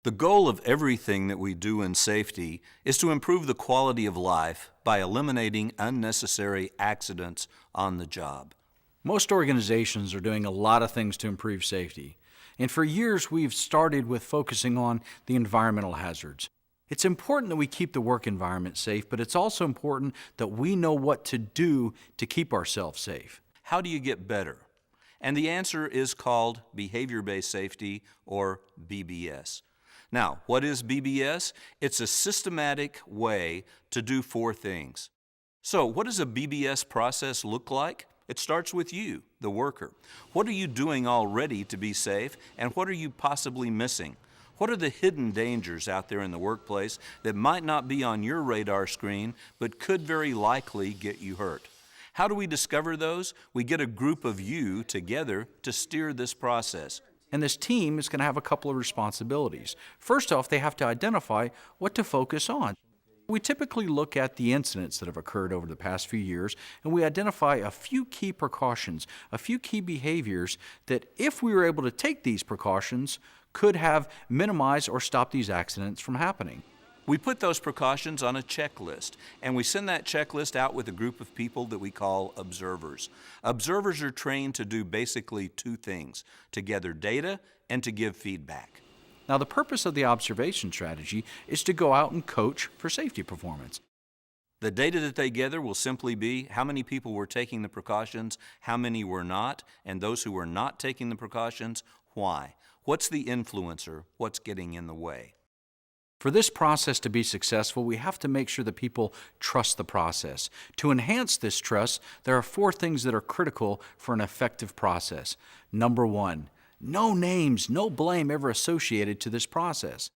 The goal of everything that we do in safety is to improve the quality of life by eliminating unnecessary accidents on the job. Most organizations are doing a lot of things to improve safety. And for years, we've started with focusing on the environmental hazards. It's important that we keep the work environment safe, but it's also important that we know what to do to keep ourselves safe. How do you get better? And the answer is called behavior-based safety, or BBS. Now, what is BBS? It's a systematic way to do 4 things. So, what does a BBS process look like? It starts with you, the worker. What are you doing already to be safe, and what are you possibly missing? What are the hidden dangers out there in the workplace that might not be on your radar screen, but could very likely get you hurt? How do we discover those? We get a group of you together to steer this process. And this team is going to have a couple of responsibilities. First off, they have to identify what to focus on. We typically look at the incidents that have occurred over the past few years, and we identify a few key precautions, a few key behaviors that, if we were able to take these precautions, could have minimized or stopped these accidents from happening. We put those precautions on a checklist, and we send that checklist out with a group of people that we call observers. Observers are trained to do basically 2 things: to gather data and to give feedback. Now, the purpose of the observation strategy is to go out and coach for safety performance. The data that they gather will simply be how many people were taking the precautions, how many were not, and those who were not taking the precautions, why? What's the influencer? What's getting in the way? For this process to be successful, we have to make sure that people trust the process. To enhance this trust, there are 4 things that are critical for an effective process. Number 1, no names, no blame ever associated to this process.